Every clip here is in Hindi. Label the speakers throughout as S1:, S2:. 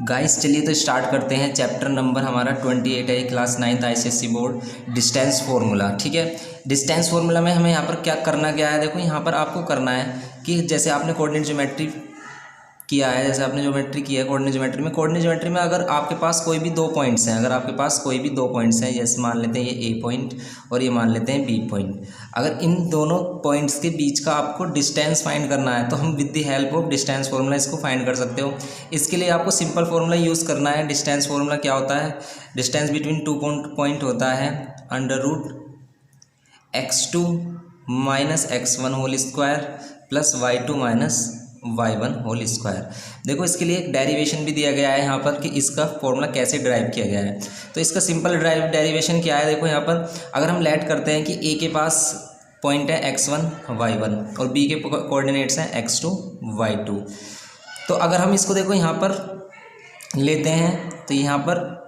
S1: गाइस चलिए तो स्टार्ट करते हैं। चैप्टर नंबर हमारा 28 है, class 9th ICSE board, distance formula. ठीक है, डिस्टेंस फार्मूला में हमें यहाँ पर क्या है, देखो यहाँ पर आपको करना है कि जैसे आपने कोऑर्डिनेट ज्योमेट्री किया है, जैसे आपने ज्योमेट्री किया है कोऑर्डिनेट ज्योमेट्री में अगर आपके पास कोई भी दो पॉइंट्स हैं, जैसे मान लेते हैं ये ए पॉइंट और ये मान लेते हैं बी पॉइंट। अगर इन दोनों पॉइंट्स के बीच का आपको डिस्टेंस फाइंड करना है तो हम with the help of distance formula इसको फाइंड कर सकते हो। इसके लिए आपको सिंपल फार्मूला यूज़ करना है। डिस्टेंस फार्मूला क्या होता है? डिस्टेंस बिटवीन टू पॉइंट होता है √x2 minus x1 whole square plus y2 minus y1 whole square. देखो इसके लिए एक डेरिवेशन भी दिया गया है यहाँ पर कि इसका फॉर्मूला कैसे ड्राइव किया गया है। तो इसका सिंपल डेरिवेशन क्या है, देखो यहाँ पर अगर हम लेट करते हैं कि a के पास पॉइंट है x1 y1 और b के कोऑर्डिनेट्स हैं x2 y2। तो अगर हम इसको देखो यहाँ पर लेते हैं तो यहाँ पर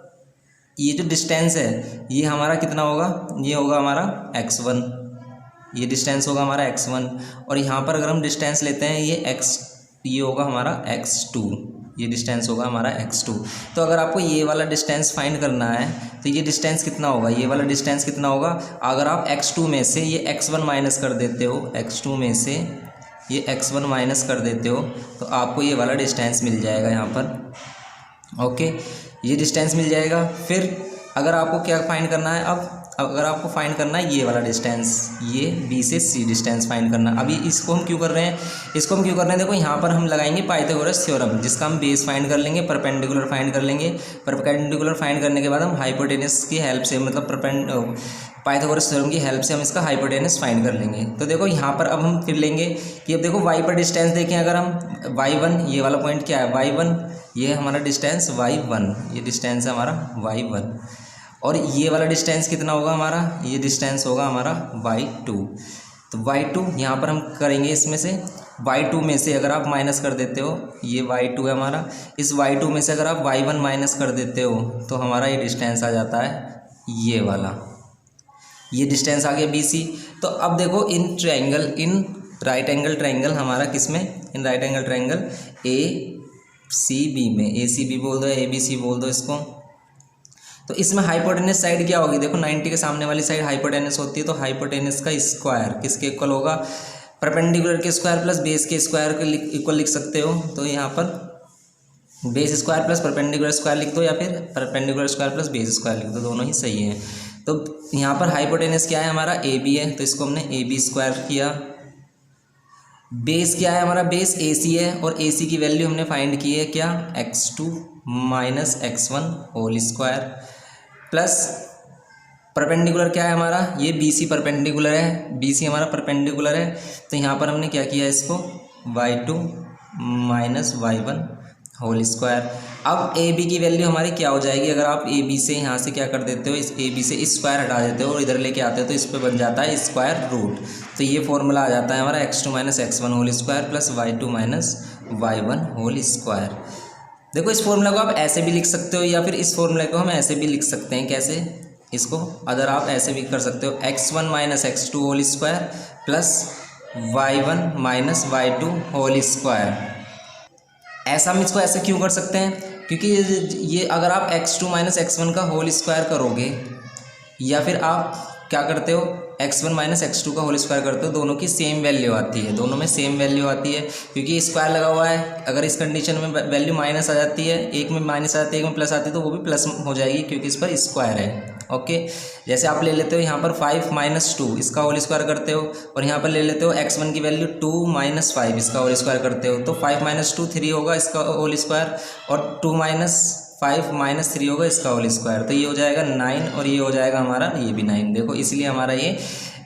S1: ये जो डिस्टेंस है ये हमारा कितना होगा, ये होगा हमारा x1, ये डिस्टेंस होगा हमारा x1। और यहाँ पर अगर हम डिस्टेंस लेते हैं ये होगा हमारा x2, ये डिस्टेंस होगा हमारा x2। तो अगर आपको ये वाला डिस्टेंस फाइंड करना है तो ये डिस्टेंस कितना होगा, ये वाला डिस्टेंस कितना होगा। अगर आप x2 में से ये x1 माइनस कर देते हो, x2 में से ये x1 माइनस कर देते हो तो आपको ये वाला डिस्टेंस मिल जाएगा यहाँ पर। ओके, ये डिस्टेंस मिल जाएगा। फिर अगर आपको क्या फाइंड करना है, अब अगर आपको फाइंड करना है ये वाला डिस्टेंस, ये बी से सी डिस्टेंस फाइंड करना। अभी इसको हम क्यों कर रहे हैं, देखो यहाँ पर हम लगाएंगे पाइथागोरस थ्योरम, जिसका हम बेस फाइंड कर लेंगे, परपेंडिकुलर फाइंड कर लेंगे। परपेंडिकुलर फाइंड करने के बाद हम हाइपोटेनस की हेल्प से, मतलब पाइथागोरस थ्योरम की हेल्प से हम इसका हाइपोटेनस फाइंड कर लेंगे। तो देखो यहाँ पर अब हम फिर लेंगे कि अब देखो y पर डिस्टेंस देखें, अगर हम y1, ये वाला पॉइंट क्या है y1, ये हमारा डिस्टेंस y1, ये डिस्टेंस है हमारा y1। और ये वाला डिस्टेंस कितना होगा हमारा, ये डिस्टेंस होगा हमारा y2। तो y2 यहाँ पर हम करेंगे, इसमें से y2 में से अगर आप माइनस कर देते हो, ये y2 है हमारा, इस y2 में से अगर आप y1 माइनस कर देते हो तो हमारा ये डिस्टेंस आ जाता है ये वाला, ये डिस्टेंस आ गया BC। तो अब देखो इन राइट एंगल ट्रायंगल हमारा किसमें, in right angle triangle ACB में, ACB बोल दो, ABC बोल दो इसको। तो इसमें हाइपोटेनस साइड क्या होगी, देखो 90 के सामने वाली साइड हाइपोटेनस होती है। तो हाइपोटेनस का स्क्वायर किसके इक्वल होगा, परपेंडिकुलर के स्क्वायर प्लस बेस के स्क्वायर के इक्वल लिख सकते हो। तो यहाँ पर base square plus perpendicular square लिख दो, या फिर perpendicular square plus base square लिख दो, दोनों ही सही है। तो यहाँ पर हाइपोटेनस क्या है हमारा, AB है, तो इसको हमने AB स्क्वायर किया। बेस क्या है हमारा, बेस AC है, और AC की वैल्यू हमने फाइंड की है क्या, x2 minus x1 whole square, plus perpendicular क्या है हमारा, ये BC परपेंडिकुलर है, BC हमारा परपेंडिकुलर है। तो यहाँ पर हमने क्या किया, इसको y2 minus y1 whole square. अब AB की वैल्यू हमारी क्या हो जाएगी, अगर आप AB से यहाँ से क्या कर देते हो, इस AB से स्क्वायर हटा देते हो और इधर लेके आते हो तो इस पर बन जाता है स्क्वायर रूट। तो ये फॉर्मूला आ जाता है हमारा x2 minus x1 whole square plus y2 minus y1 whole square. देखो इस फॉर्मूला को आप ऐसे भी लिख सकते हो, या फिर इस फॉर्मूले को हम ऐसे भी लिख सकते हैं। कैसे, इसको अगर आप ऐसे भी कर सकते हो, x1 minus x2 whole square plus y1 minus y2 whole square. ऐसा हम इसको ऐसे क्यों कर सकते हैं, क्योंकि ये अगर आप x2 माइनस x1 का होल स्क्वायर करोगे, या फिर आप क्या करते हो, x1 माइनस x2 का होल स्क्वायर करते हो, दोनों की सेम वैल्यू आती है, दोनों में सेम वैल्यू आती है, क्योंकि स्क्वायर लगा हुआ है। अगर इस कंडीशन में वैल्यू माइनस आ जाती है, एक में माइनस आ जाती है, एक में प्लस आती है, तो वो भी प्लस हो जाएगी क्योंकि इस पर स्क्वायर है। ओके, जैसे आप ले लेते हो यहाँ पर 5 माइनस 2 इसका होल स्क्वायर करते हो, और यहाँ पर ले लेते हो x1 की वैल्यू 2 माइनस 5 इसका होल स्क्वायर करते हो। तो 5 माइनस 2 3 होगा इसका होल स्क्वायर, और 2 माइनस 5 माइनस 3 होगा इसका होल स्क्वायर। तो ये हो जाएगा 9, और ये हो जाएगा हमारा, ये भी 9। देखो इसलिए हमारा ये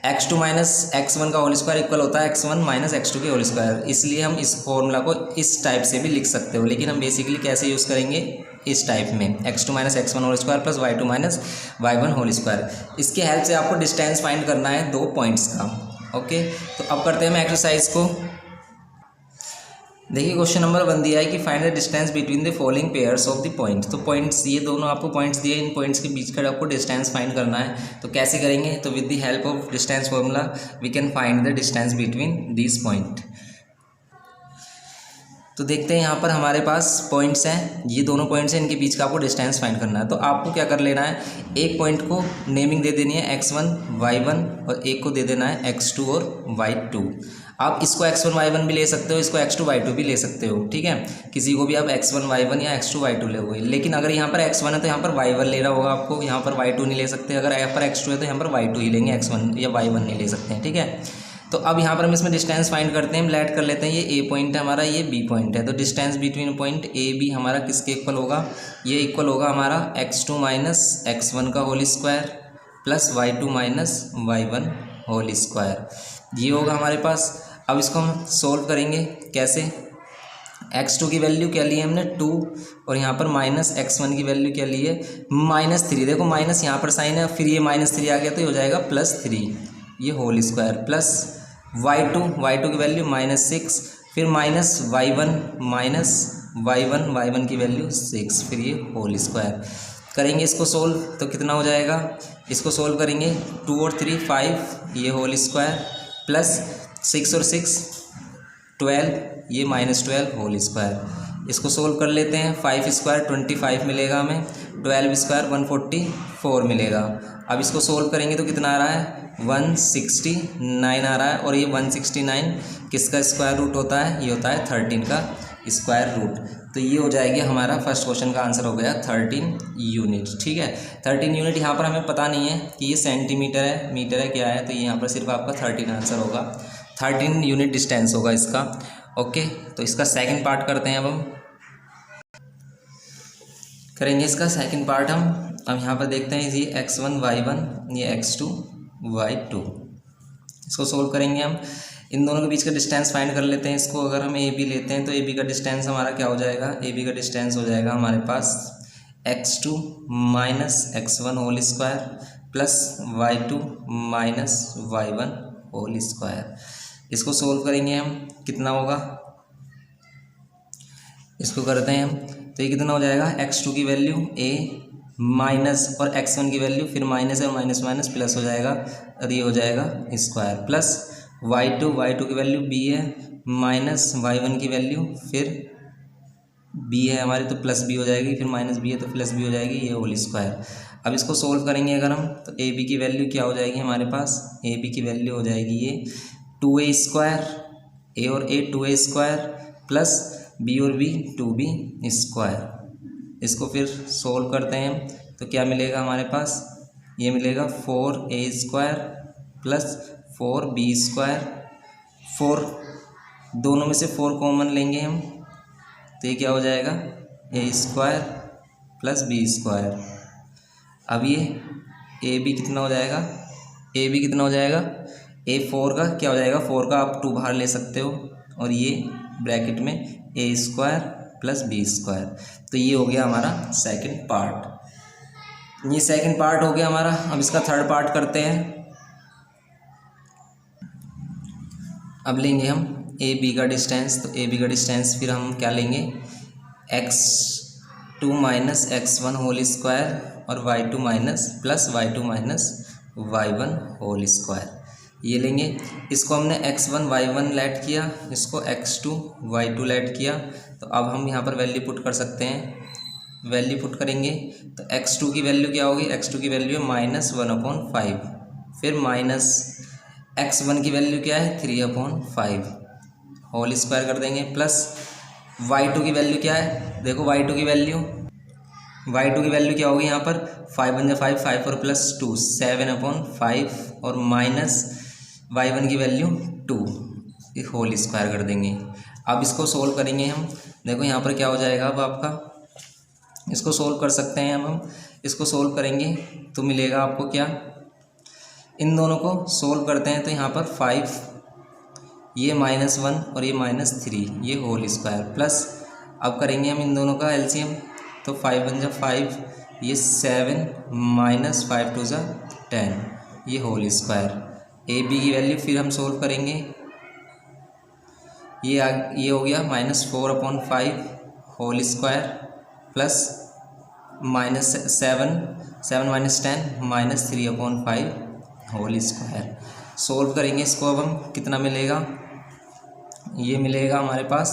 S1: x2 माइनस x1 का होल स्क्वायर इक्वल होता है x1 माइनस x2 के होल स्क्वायर। इसलिए हम इस फॉर्मूला को इस टाइप से भी लिख सकते हो, लेकिन हम बेसिकली कैसे यूज़ करेंगे, इस टाइप में x2 minus x1 whole square plus y2 minus y1 whole square. इसके हेल्प से आपको डिस्टेंस फाइंड करना है दो पॉइंट्स का। ओके, तो अब करते हैं हम एक्सरसाइज को। देखिए क्वेश्चन नंबर 1 दिया है कि find the distance between the following pairs of the points. तो पॉइंट्स, ये दोनों आपको पॉइंट्स दिए, इन पॉइंट्स के बीच का आपको डिस्टेंस फाइंड करना है। तो कैसे करेंगे, तो with the help of distance formula we can find the distance between this point. तो देखते हैं यहाँ पर हमारे पास पॉइंट्स हैं, ये दोनों पॉइंट्स हैं, इनके बीच का आपको डिस्टेंस फाइंड करना है। तो आपको क्या कर लेना है, एक पॉइंट को नेमिंग दे देनी है x1 y1 और एक को दे देना है x2 और y2। आप इसको x1 y1 भी ले सकते हो, इसको x2 y2 भी ले सकते हो, ठीक है। किसी को भी आप x1 y1 या x2 y2 लोगे, लेकिन अगर यहाँ पर x1 है तो यहाँ पर y1 लेना होगा आपको, यहाँ पर y2 नहीं ले सकते। अगर यहाँ पर x2 है तो यहाँ पर y2 ही लेंगे, x1 या y1 नहीं ले सकते हैं, ठीक है। तो अब यहाँ पर हम इसमें डिस्टेंस फाइंड करते हैं, हम लेट कर लेते हैं ये ए पॉइंट है हमारा, ये बी पॉइंट है। तो distance between point A B हमारा किसके इक्वल होगा, ये इक्वल होगा हमारा x2 माइनस x1 का whole square plus y2 minus y1 whole square, ये होगा हमारे पास। अब इसको हम सोल्व करेंगे कैसे, x2 की वैल्यू क्या ली है हमने 2 और यहाँ पर माइनस x1 की वैल्यू क्या ली है -3। देखो माइनस यहाँ पर साइन है, फिर ये -3 आ गया तो ये हो जाएगा +3 ये होल स्क्वायर, प्लस y2 की वैल्यू -6, फिर माइनस y1 की वैल्यू 6, फिर ये होल स्क्वायर। करेंगे इसको सोल्व तो कितना हो जाएगा, इसको सोल्व करेंगे 2 और 3 5 ये होल स्क्वायर प्लस 6 और 6 12 ये -12 होल स्क्वायर। इसको सोल्व कर लेते हैं, 5 स्क्वायर 25 मिलेगा हमें, 12 स्क्वायर 144 मिलेगा। अब इसको सोल्व करेंगे तो कितना आ रहा है 169 आ रहा है, और ये 169 किसका स्क्वायर रूट होता है, ये होता है 13 का स्क्वायर रूट। तो ये हो जाएगी हमारा फर्स्ट क्वेश्चन का आंसर हो गया 13 यूनिट, ठीक है। 13 यूनिट यहाँ पर हमें पता नहीं है कि ये सेंटीमीटर है मीटर है क्या है, तो ये यहाँ पर सिर्फ आपका 13 आंसर होगा, 13 यूनिट डिस्टेंस होगा इसका। ओके, तो इसका सेकंड पार्ट करते हैं। अब हम करेंगे इसका सेकंड पार्ट हम। अब यहाँ पर देखते हैं ये x1 y1 ये x2 y2, इसको सोल्व करेंगे हम। इन दोनों के बीच का डिस्टेंस फाइंड कर लेते हैं। इसको अगर हम ए बी लेते हैं तो ए बी का डिस्टेंस हमारा क्या हो जाएगा, ए बी का डिस्टेंस हो जाएगा हमारे पास x2 minus x1 whole square plus y2 minus y1 whole square. इसको सोल्व करेंगे हम, कितना होगा, इसको करते हैं हम तो ये कितना हो जाएगा, x2 की वैल्यू a माइनस और x1 की वैल्यू फिर माइनस है और माइनस माइनस प्लस हो जाएगा और ये हो जाएगा स्क्वायर, प्लस y2 की वैल्यू b है माइनस y1 की वैल्यू फिर b है हमारी तो प्लस b हो जाएगी, फिर माइनस b है तो प्लस b हो जाएगी, ये होल स्क्वायर। अब इसको सोल्व करेंगे अगर हम तो ए बी की वैल्यू क्या हो जाएगी हमारे पास, ए बी की वैल्यू हो जाएगी ये 2a स्क्वायर, ए और ए 2a स्क्वायर प्लस बी और बी 2b स्क्वायर। इसको फिर सोल्व करते हैं हम तो क्या मिलेगा हमारे पास, ये मिलेगा 4a square plus 4b square, 4 दोनों में से 4 कॉमन लेंगे हम तो ये क्या हो जाएगा a square plus b square. अब ये ए बी कितना हो जाएगा, ए बी कितना हो जाएगा, ए 4 का क्या हो जाएगा, 4 का आप 2 बाहर ले सकते हो और ये ब्रैकेट में ए स्क्वायर प्लस बी स्क्वायर। तो ये हो गया हमारा सेकंड पार्ट, ये सेकंड पार्ट हो गया हमारा। अब इसका थर्ड पार्ट करते हैं। अब लेंगे हम ए बी का डिस्टेंस, तो ए बी का डिस्टेंस फिर हम क्या लेंगे, x2 minus x1 whole square और y2 minus plus y2 minus y1 whole square, ये लेंगे। इसको हमने x1 y1 लेट किया, इसको x2 y2 लेट किया, तो अब हम यहाँ पर वैल्यू पुट कर सकते हैं। वैल्यू पुट करेंगे तो x2 की वैल्यू क्या होगी, x2 की वैल्यू है -1/5, फिर माइनस x1 की वैल्यू क्या है 3/5 होल स्क्वायर कर देंगे, प्लस y2 की वैल्यू क्या है, देखो y2 की वैल्यू क्या होगी यहाँ पर 5 × 5 5 और प्लस 2 7/5 और माइनस y1 की वैल्यू 2 होल स्क्वायर कर देंगे। अब इसको सोल्व करेंगे हम, देखो यहाँ पर क्या हो जाएगा, अब आपका इसको सोल्व कर सकते हैं हम इसको सोल्व करेंगे तो मिलेगा आपको क्या, इन दोनों को सोल्व करते हैं तो यहाँ पर 5 ये -1 और ये -3 ये होल स्क्वायर, प्लस अब करेंगे हम इन दोनों का एलसीएम तो 5 × 5 ये 7 माइनस 5 × 10 ये होल स्क्वायर। ए बी की वैल्यू फिर हम सोल्व करेंगे, ये हो गया -4/5 whole square plus -7 minus 10 -3/5 whole square. Solve करेंगे इसको, अब हम कितना मिलेगा, ये मिलेगा हमारे पास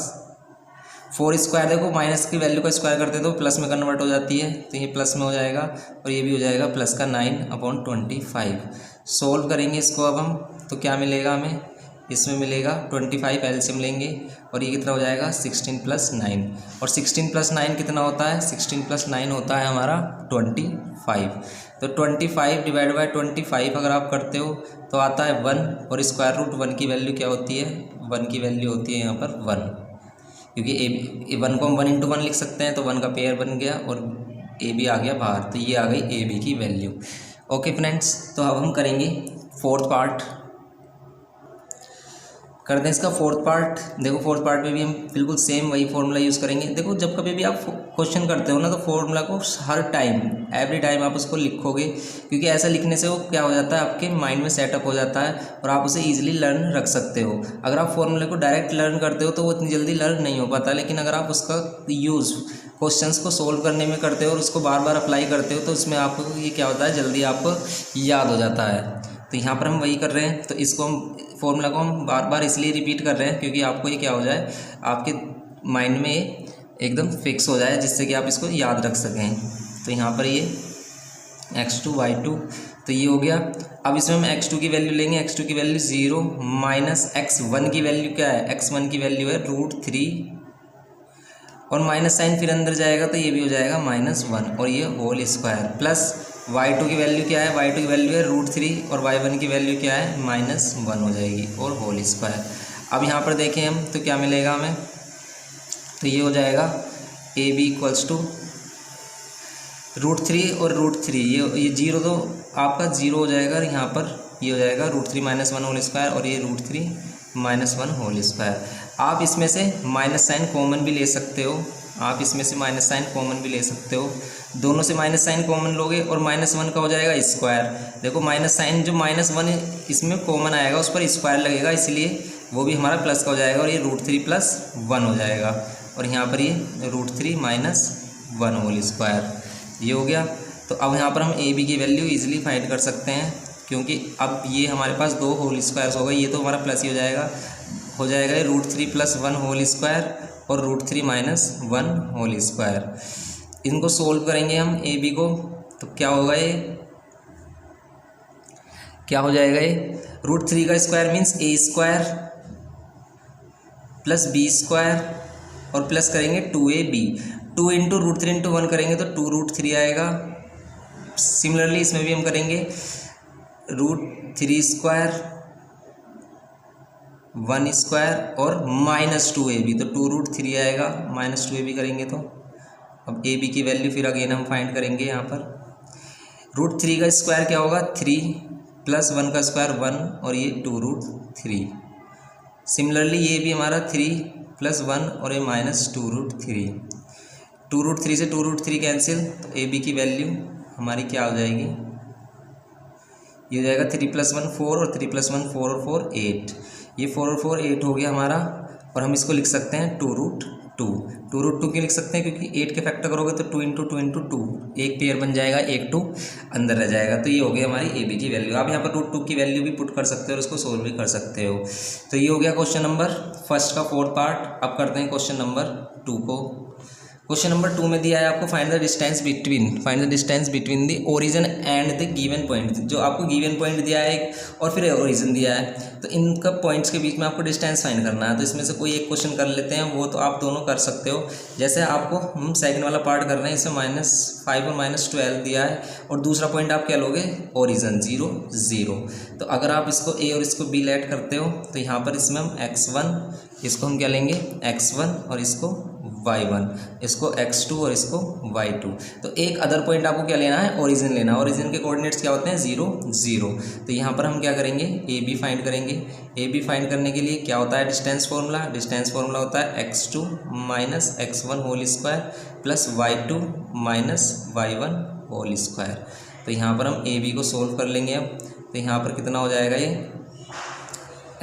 S1: 4 स्क्वायर देखो माइनस की वैल्यू का स्क्वायर करते तो प्लस में कन्वर्ट हो जाती है, तो ये प्लस में हो जाएगा और ये भी हो जाएगा प्लस का 9/25। सोल्व करेंगे इसको अब हम, तो क्या मिलेगा हमें, इसमें मिलेगा 25 एलसीएम लेंगे और ये कितना हो जाएगा 16 + 9, और 16 + 9 कितना होता है, 16 + 9 होता है हमारा 25। तो 25 डिवाइड बाय 25 अगर आप करते हो तो आता है 1, और स्क्वायर रूट 1 की वैल्यू क्या होती है, 1 की वैल्यू होती है यहाँ पर 1, क्योंकि ए 1 को हम 1 × 1 लिख सकते हैं, तो 1 का पेयर बन गया और ए बी आ गया बाहर, तो ये आ गई ए बी की वैल्यू। ओके फ्रेंड्स, तो अब हम करेंगे फोर्थ पार्ट, करते हैं इसका फोर्थ पार्ट। देखो फोर्थ पार्ट में भी हम बिल्कुल सेम वही फॉर्मूला यूज़ करेंगे। देखो जब कभी भी आप क्वेश्चन करते हो ना, तो फॉर्मूला को हर टाइम एवरी टाइम आप उसको लिखोगे, क्योंकि ऐसा लिखने से वो क्या हो जाता है, आपके माइंड में सेटअप हो जाता है और आप उसे ईजिली लर्न रख सकते हो। अगर आप फॉर्मूले को डायरेक्ट लर्न करते हो तो वो इतनी जल्दी लर्न नहीं हो पाता, लेकिन अगर आप उसका यूज़ क्वेश्चंस को सोल्व करने में करते हो और उसको बार बार अप्लाई करते हो, तो इसमें आपको ये क्या होता है, जल्दी आपको याद हो जाता है। तो यहाँ पर हम वही कर रहे हैं, तो इसको हम फॉर्मूला को हम बार बार इसलिए रिपीट कर रहे हैं क्योंकि आपको ये क्या हो जाए, आपके माइंड में एकदम फिक्स हो जाए, जिससे कि आप इसको याद रख सकें। तो यहाँ पर ये x2 y2, तो ये हो गया। अब इसमें हम x2 की वैल्यू लेंगे, x2 की वैल्यू 0 माइनस x1 की वैल्यू क्या है, x1 की वैल्यू है √3, और माइनस साइन फिर अंदर जाएगा तो ये भी हो जाएगा -1, और ये होल स्क्वायर, प्लस y2 की वैल्यू क्या है, y2 की वैल्यू है √3, और y1 की वैल्यू क्या है -1 हो जाएगी, और होल स्क्वायर। अब यहाँ पर देखें हम तो क्या मिलेगा हमें, तो ये हो जाएगा AB = √3 और √3, ये 0 तो आपका 0 हो जाएगा, यहाँ पर ये हो जाएगा √3 - 1 होल स्क्वायर, और ये √3 - 1 होल स्क्वायर। आप इसमें से माइनस साइन कॉमन भी ले सकते हो, आप इसमें से माइनस साइन कॉमन भी ले सकते हो, दोनों से माइनस साइन कॉमन लोगे और -1 का हो जाएगा स्क्वायर। देखो माइनस साइन जो -1 इसमें कॉमन आएगा उस पर स्क्वायर लगेगा, इसलिए वो भी हमारा प्लस का हो जाएगा, और ये √3 + 1 हो जाएगा, और यहाँ पर ये √3 - 1 होल स्क्वायर, ये हो गया। तो अब यहाँ पर हम ए बी की वैल्यू इजीली फाइंड कर सकते हैं, क्योंकि अब ये हमारे पास 2 होल स्क्वायर्स हो गए, ये तो हमारा प्लस ही हो जाएगा ये √3 + 1 होल स्क्वायर और √3 - 1 होल स्क्वायर। इनको सोल्व करेंगे हम ए बी को, तो क्या होगा, ये क्या हो जाएगा, ये √3 का स्क्वायर मीन्स a² + b² और प्लस करेंगे 2ab, 2 × √3 × 1 करेंगे तो 2√3 आएगा। सिमिलरली इसमें भी हम करेंगे √3² 1² और -2ab, तो 2√3 आएगा, -2ab करेंगे तो अब ए बी की वैल्यू फिर अगेन हम फाइंड करेंगे। यहाँ पर √3 का स्क्वायर क्या होगा, 3 + 1 का स्क्वायर 1, और ये 2√3। सिमिलरली ये भी हमारा 3 + 1 और ये -2√3, 2√3 से 2√3 कैंसिल, तो ए बी की वैल्यू हमारी क्या हो जाएगी, ये हो जाएगा 3 + 1 4 और 3 + 1 4 और 4 8, ये 4 और 4 8 हो गया हमारा, और हम इसको लिख सकते हैं 2√2 क्यों लिख सकते हैं, क्योंकि 8 के फैक्टर करोगे तो 2 × 2 × 2 एक पेयर बन जाएगा, एक 2 अंदर रह जाएगा, तो ये हो गया हमारी ए बी की वैल्यू। आप यहाँ पर √2 की वैल्यू भी पुट कर सकते हो और उसको सोल्व भी कर सकते हो। तो ये हो गया क्वेश्चन नंबर फर्स्ट का फोर्थ पार्ट। अब करते हैं क्वेश्चन नंबर 2 को। क्वेश्चन नंबर 2 में दिया है आपको find the distance between the origin and the given point. जो आपको गिवन पॉइंट दिया है और फिर ओरिजिन दिया है, तो इनका पॉइंट्स के बीच में आपको डिस्टेंस फाइंड करना है। तो इसमें से कोई एक क्वेश्चन कर लेते हैं, वो तो आप दोनों कर सकते हो। जैसे आपको हम सेकंड वाला पार्ट कर रहे हैं, इसमें -5 और -12 दिया है, और दूसरा पॉइंट आप क्या लोगे, ओरिजिन 0 0। तो अगर आप इसको ए और इसको बी लेट करते हो, तो यहाँ पर इसमें हम x1, इसको हम क्या लेंगे x1 और इसको y1, इसको x2 और इसको y2। तो एक अदर पॉइंट आपको क्या लेना है, ओरिजिन लेना है। ओरिजिन के कोऑर्डिनेट्स क्या होते हैं, 0 0। तो यहाँ पर हम क्या करेंगे, ए बी फाइंड करेंगे। ए बी फाइंड करने के लिए क्या होता है डिस्टेंस फार्मूला होता है x2 - x1 whole square plus y2 - y1 whole square. तो यहाँ पर हम ए बी को सोल्व कर लेंगे। अब तो यहाँ पर कितना हो जाएगा, ये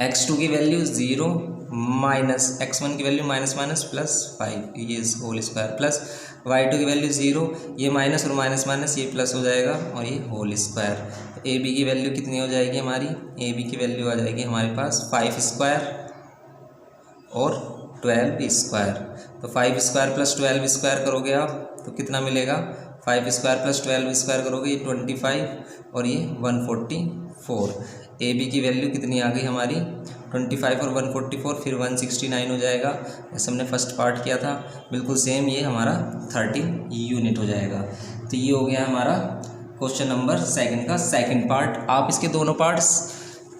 S1: x2 की वैल्यू 0 माइनस x1 की वैल्यू -5 ये होल स्क्वायर प्लस y2 की वैल्यू 0, ये माइनस और माइनस माइनस ये प्लस हो जाएगा और ये होल स्क्वायर। तो ए बी की वैल्यू कितनी हो जाएगी हमारी, ए बी की वैल्यू आ जाएगी हमारे पास 5² और 12 स्क्वायर। तो 5 स्क्वायर प्लस 12 स्क्वायर करोगे आप तो कितना मिलेगा, 5 स्क्वायर प्लस 12 स्क्वायर करोगे ये 25 और ये 144। ए बी की वैल्यू कितनी आ गई हमारी 25 और 144, फिर 169 हो जाएगा। जैसे हमने फर्स्ट पार्ट किया था बिल्कुल सेम ये हमारा 13 यूनिट हो जाएगा। तो ये हो गया हमारा क्वेश्चन नंबर सेकंड का सेकंड पार्ट। आप इसके दोनों पार्ट्स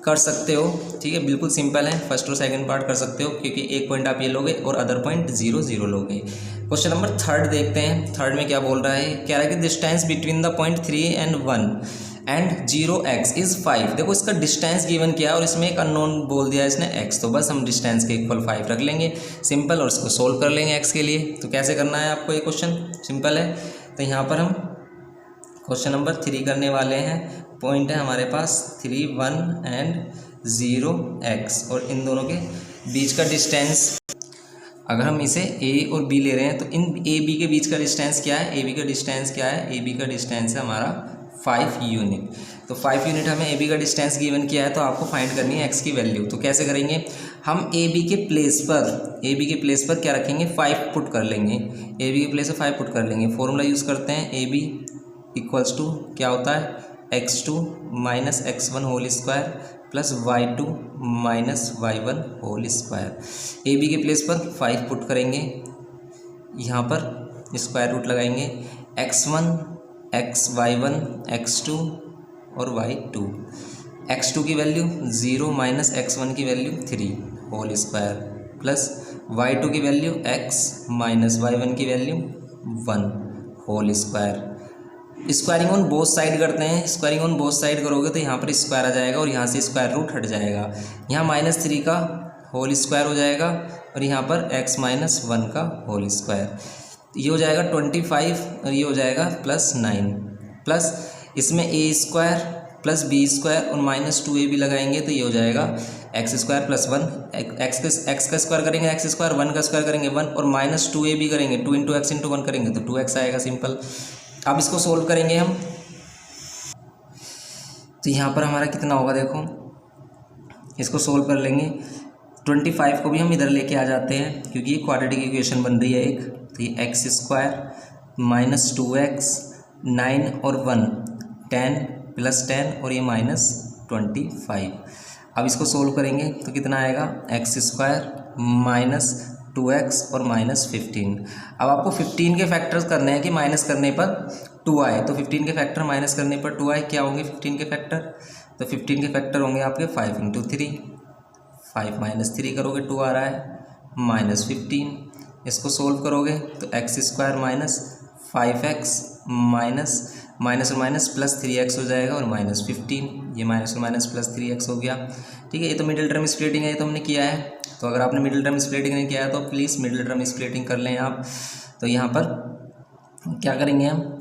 S1: कर सकते हो, ठीक है, बिल्कुल सिंपल है, फर्स्ट और सेकंड पार्ट कर सकते हो क्योंकि एक पॉइंट आप ये लोगे और अदर पॉइंट 0 0 लोगे। क्वेश्चन नंबर थर्ड देखते हैं। थर्ड में क्या बोल रहा है, कह रहा है कि distance between the point 3 and 1 and 0x is 5। देखो इसका डिस्टेंस गिवन किया है और इसमें एक अननोन बोल दिया है इसने x, तो बस हम डिस्टेंस के इक्वल 5 रख लेंगे सिंपल और इसको सोल्व कर लेंगे x के लिए। तो कैसे करना है आपको ये क्वेश्चन, सिंपल है। तो यहाँ पर हम क्वेश्चन नंबर 3 करने वाले हैं। पॉइंट है हमारे पास 3, 1 एंड 0x और इन दोनों के बीच का डिस्टेंस, अगर हम इसे a और b ले रहे हैं तो इन a b के बीच का डिस्टेंस क्या है, a b का डिस्टेंस क्या है, a b का डिस्टेंस है हमारा 5 यूनिट। तो 5 यूनिट हमें a b का डिस्टेंस गिवन किया है तो आपको फाइंड करनी है x की वैल्यू। तो कैसे करेंगे, हम a b के प्लेस पर क्या रखेंगे, 5 पुट कर लेंगे। a b के प्लेस पर 5 पुट कर लेंगे। फॉर्मूला यूज़ करते हैं, a b इक्वल्स टू क्या होता है, x2 minus x1 whole square plus y2 minus y1 whole square. A B के प्लेस पर 5 पुट करेंगे, यहाँ पर स्क्वायर रूट लगाएंगे, x1 y1 x2 और y2। x2 की वैल्यू 0 माइनस x1 की value 3 whole square plus y2 की वैल्यू x माइनस y1 की value 1 whole square. Squaring on both side करते हैं, स्क्वायरिंग ऑन बोथ साइड करोगे तो यहाँ पर स्क्वायर आ जाएगा और यहाँ से स्क्वायर रूट हट जाएगा। यहाँ -3 का होल स्क्वायर हो जाएगा और यहाँ पर x माइनस 1 का होल स्क्वायर। ये हो जाएगा 25 और ये हो जाएगा +9 प्लस इसमें a square plus B square और -2a भी लगाएंगे तो ये हो जाएगा x स्क्वायर प्लस 1। x का स्क्वायर करेंगे x स्क्वायर, 1 का स्क्वायर करेंगे 1 और -2a भी करेंगे, 2 × x × 1 करेंगे तो 2x आएगा सिंपल। अब इसको सोल्व करेंगे हम तो यहाँ पर हमारा कितना होगा, देखो इसको सोल्व कर लेंगे। 25 को भी हम इधर लेके आ जाते हैं क्योंकि ये क्वाड्रेटिक इक्वेशन बन रही है एक। तो ये x स्क्वायर माइनस 2x 9 और 1 10 प्लस 10 और ये -25। अब इसको सोल्व करेंगे तो कितना आएगा, x स्क्वायर माइनस 2x और -15। अब आपको 15 के फैक्टर्स करने हैं कि माइनस करने पर 2 आए, तो 15 के फैक्टर माइनस करने पर 2 आए, क्या होंगे 15 के फैक्टर, तो 15 के फैक्टर होंगे आपके 5 × 3, 5 - 3 करोगे 2 आ रहा है -15। इसको सोल्व करोगे तो x square minus 5x minus और माइनस प्लस 3x हो जाएगा और -15, ये माइनस और माइनस प्लस 3x हो गया। ठीक है, ये तो मिडिल टर्म स्प्लिटिंग है, ये तो हमने किया है। तो अगर आपने मिडिल टर्म स्प्लिटिंग नहीं किया है तो प्लीज़ मिडिल टर्म स्प्लिटिंग कर लें आप। तो यहाँ पर क्या करेंगे हम,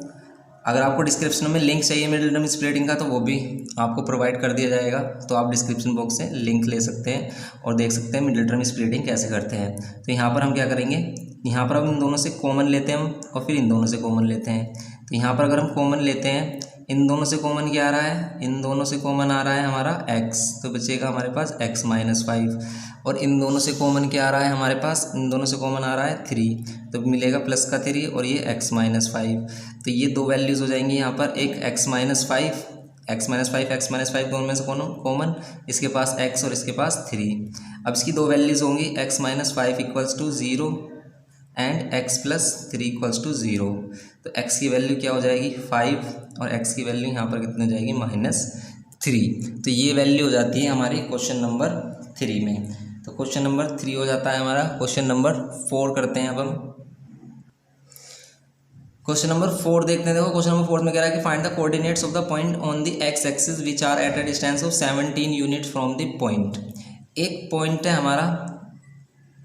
S1: अगर आपको डिस्क्रिप्शन में लिंक चाहिए मिडिल टर्म स्प्लिटिंग का तो वो भी आपको प्रोवाइड कर दिया जाएगा, तो आप डिस्क्रिप्शन बॉक्स से लिंक ले सकते हैं और देख सकते हैं मिडिल टर्म स्प्लिटिंग कैसे करते हैं। तो यहाँ पर हम क्या करेंगे, यहाँ पर हम इन दोनों से कॉमन लेते हैं हम और फिर इन दोनों से कॉमन लेते हैं। तो यहाँ पर अगर हम कॉमन लेते हैं, इन दोनों से कॉमन क्या आ रहा है, इन दोनों से कॉमन आ रहा है हमारा x, तो बचेगा हमारे पास x - 5 और इन दोनों से कॉमन क्या आ रहा है हमारे पास, इन दोनों से कॉमन आ रहा है 3, तो मिलेगा प्लस का 3 और ये x - 5। तो ये दो वैल्यूज़ हो जाएंगी यहाँ पर, एक x - 5 दोनों में से कॉमन, इसके पास x और इसके पास 3। अब इसकी दो वैल्यूज़ होंगी, x - 5 = 0 एंड x + 3 = 0। तो x की वैल्यू क्या हो जाएगी 5 और x की वैल्यू यहाँ पर कितनी हो जाएगी -3। तो ये वैल्यू हो जाती है हमारी क्वेश्चन नंबर 3 में। तो क्वेश्चन नंबर 3 हो जाता है हमारा। क्वेश्चन नंबर 4 करते हैं अब हम। क्वेश्चन नंबर 4 देखते हैं। देखो क्वेश्चन नंबर 4 में कह रहा है कि find the coordinates of the point on the x axis which are at a distance of 17 unit from the point. एक पॉइंट है हमारा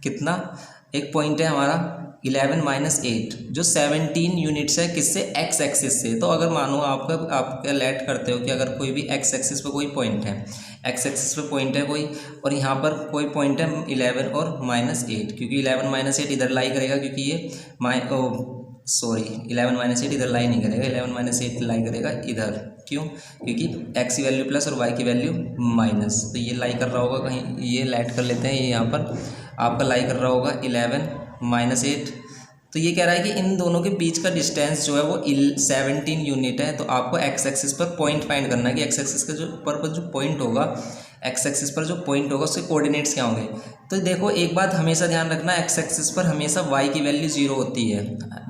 S1: कितना, एक पॉइंट है हमारा 11 - 8 जो 17 यूनिट्स है किससे, x एक्सिस से। तो अगर मानो आप लेट करते हो कि अगर कोई भी x एक्सिस पे कोई पॉइंट है, x एक्सिस पे पॉइंट है कोई और यहाँ पर कोई पॉइंट है 11 और -8, क्योंकि 11 - 8 इधर लाई करेगा क्योंकि ये 11 - 8 इधर लाई नहीं करेगा, 11 - 8 लाई करेगा इधर। क्यों, क्योंकि x की वैल्यू प्लस और y की वैल्यू माइनस, तो ये लाई कर रहा होगा कहीं, ये लाइट कर लेते हैं, ये यहाँ पर आपका लाई कर रहा होगा 11 -8। तो ये कह रहा है कि इन दोनों के बीच का डिस्टेंस जो है वो 17 यूनिट है। तो आपको एक्स एक्सिस पर पॉइंट फाइंड करना है कि एक्स एक्सिस का जो पॉइंट होगा, एक्स एक्सिस पर जो पॉइंट होगा उसके कोऑर्डिनेट्स क्या होंगे। तो देखो एक बात हमेशा ध्यान रखना, एक्स एक्सिस पर हमेशा वाई की वैल्यू 0 होती है,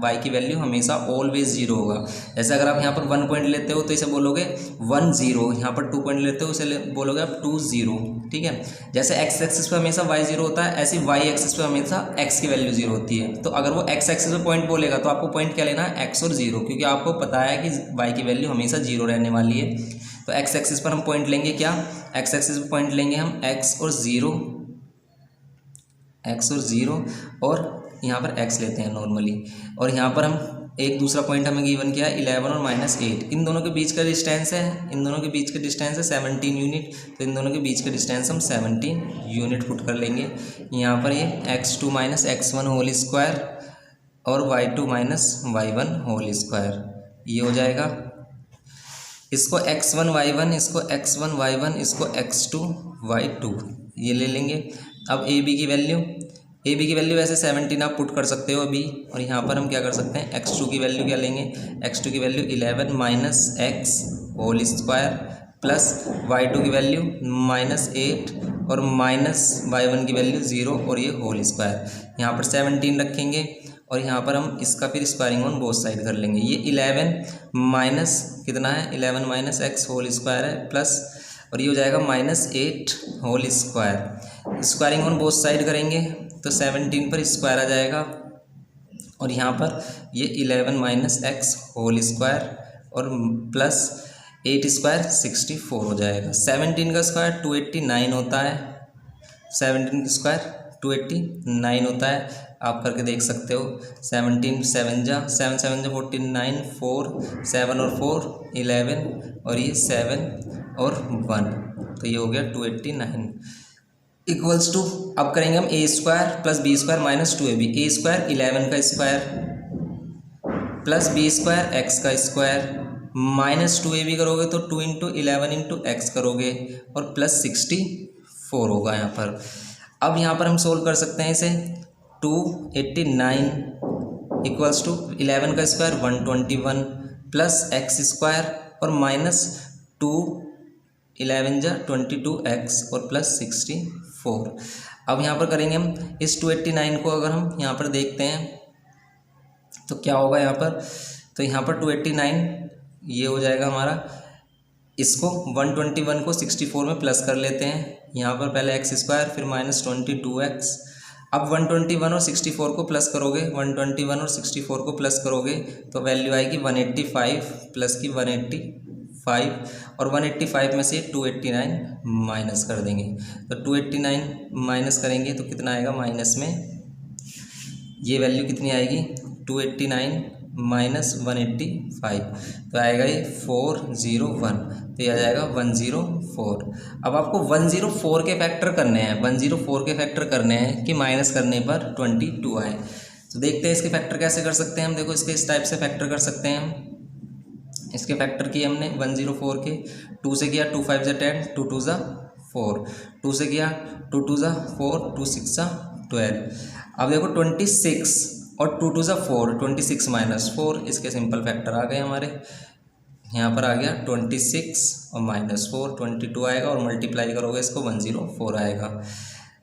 S1: वाई की वैल्यू हमेशा ऑलवेज 0 होगा। जैसे अगर आप यहाँ पर 1 पॉइंट लेते हो तो इसे बोलोगे 1 0, यहाँ पर 2 पॉइंट लेते हो इसे बोलोगे आप 2 0, ठीक है। जैसे एक्स एक्सिस पर हमेशा वाई 0 होता है, ऐसे वाई एक्सिस पर हमेशा एक्स की वैल्यू 0 होती है। तो अगर वो एक्स एक्सिस पर पॉइंट बोलेगा तो आपको पॉइंट क्या लेना है, एक्स और 0, क्योंकि आपको पता है कि वाई की वैल्यू हमेशा 0 रहने वाली है। तो एक्स एक्सिस पर हम पॉइंट लेंगे क्या, एक्स एक्सिस पर पॉइंट लेंगे हम एक्स और 0, और यहाँ पर एक्स लेते हैं नॉर्मली। और यहाँ पर हम एक दूसरा पॉइंट हमें गिवन किया है 11 और -8। इन दोनों के बीच का डिस्टेंस है, 17 यूनिट। तो इन दोनों के बीच का डिस्टेंस हम 17 यूनिट पुट कर लेंगे। यहाँ पर ये x2 - x1 होल स्क्वायर और y2 - y1 होल स्क्वायर, ये हो जाएगा। इसको x1 y1, इसको x1 y1, इसको x2 y2 ये ले लेंगे। अब ए बी की वैल्यू वैसे 17 आप पुट कर सकते हो अभी। और यहाँ पर हम क्या कर सकते हैं, x2 की वैल्यू क्या लेंगे, x2 की value 11 - x whole square plus y2 की वैल्यू -8 और -y1 की वैल्यू 0 और ये होल स्क्वायर। यहाँ पर 17 रखेंगे और यहाँ पर हम इसका फिर स्क्वायरिंग ऑन बोथ साइड कर लेंगे। ये 11 माइनस कितना है, 11 - x होल स्क्वायर है प्लस, और ये हो जाएगा -8 whole square. Squaring on both side करेंगे तो 17 पर स्क्वायर आ जाएगा और यहाँ पर ये 11 - x होल स्क्वायर और प्लस 8 स्क्वायर 64 हो जाएगा। 17 का स्क्वायर 289 होता है, 17 का स्क्वायर 289 होता है। आप करके देख सकते हो। 17 7 जा 49, 4 7 और 4 11 और ये 7 और 1, तो ये हो गया 289 इक्वल्स टू। अब करेंगे हम A square plus B square minus 2ab। A square 11 का square plus B square X का स्क्वायर माइनस 2ab करोगे तो 2 × 11 × x करोगे और प्लस 64 होगा यहाँ पर। अब यहाँ पर हम सोल्व कर सकते हैं इसे। 289 इक्वल्स टू 11 का स्क्वायर 121 प्लस एक्स स्क्वायर और माइनस 2 11 जा 22x और प्लस 64। अब यहाँ पर करेंगे हम इस 289 को, अगर हम यहाँ पर देखते हैं तो क्या होगा यहाँ पर, तो यहाँ पर 289 ये हो जाएगा हमारा। इसको 121 को 64 में प्लस कर लेते हैं। यहाँ पर पहले एक्स स्क्वायर फिर माइनस 22x। अब 121 और 64 को प्लस करोगे, 121 और 64 को प्लस करोगे तो वैल्यू आएगी 185 प्लस की 185 और 185 में से 289 माइनस कर देंगे। तो 289 माइनस करेंगे तो कितना आएगा, माइनस में ये वैल्यू कितनी आएगी 289 माइनस 185, तो आएगा ये 401, तो ये आ जाएगा 104। अब आपको 104 के फैक्टर करने हैं, 104 के फैक्टर करने हैं कि माइनस करने पर 22 आए। तो देखते हैं इसके फैक्टर कैसे कर सकते हैं हम। देखो इसके इस टाइप से फैक्टर कर सकते हैं हम। इसके फैक्टर किए हमने 104 के, 2 से किया 2 5 = 10, 2 2 = 4, 2 से किया 2 2 = 4, 2 6 = 12। अब देखो 26 और 2 2 = 4, 26 - 4, इसके सिंपल फैक्टर आ गए हमारे। यहाँ पर आ गया 26 और -4 22 आएगा और मल्टीप्लाई करोगे इसको 104 आएगा।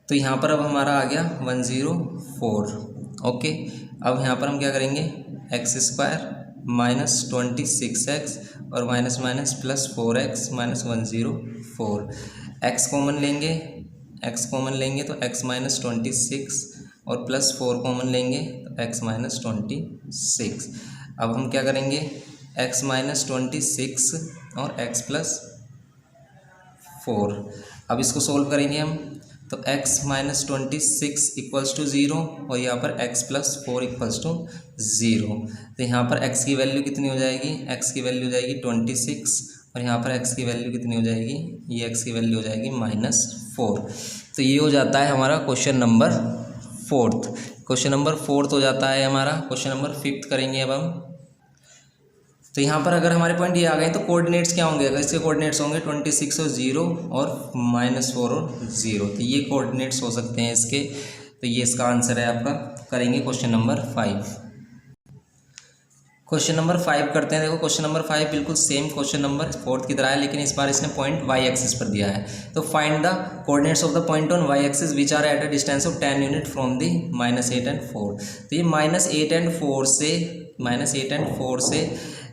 S1: तो यहाँ पर अब हमारा आ गया 104। ओके, अब यहाँ पर हम क्या करेंगे, एक्स स्क्वायर माइनस 26x और minus minus plus 4x minus 104। X common लेंगे, एक्स कॉमन लेंगे तो x माइनस 26 और प्लस 4 कॉमन लेंगे तो x माइनस 26। अब हम क्या करेंगे, x माइनस 26 और x प्लस 4। अब इसको सोल्व करेंगे हम तो x माइनस 26 इक्वल्स टू 0 और यहाँ पर x प्लस 4 इक्वल्स टू 0। तो यहाँ पर x की वैल्यू कितनी हो जाएगी, x की वैल्यू हो जाएगी 26 और यहाँ पर x की वैल्यू कितनी हो जाएगी, ये x की वैल्यू हो जाएगी -4। तो ये हो जाता है हमारा question number 4th। Question number 4th हो जाता है हमारा। क्वेश्चन नंबर 5th करेंगे अब हम। तो यहाँ पर अगर हमारे पॉइंट ये आ गए तो कोऑर्डिनेट्स क्या होंगे, अगर इसके कोऑर्डिनेट्स होंगे 26 और 0 और -4 और 0, तो ये कोऑर्डिनेट्स हो सकते हैं इसके। तो ये इसका आंसर है आपका। करेंगे क्वेश्चन नंबर 5। क्वेश्चन नंबर 5 करते हैं। देखो क्वेश्चन नंबर 5 बिल्कुल सेम क्वेश्चन नंबर 4 की तरह है, लेकिन इस बार इसने पॉइंट वाई एक्सिस पर दिया है। तो find the coordinates of the point on Y axis which are at a distance of 10 unit from the -8 and 4। तो ये -8 and 4 से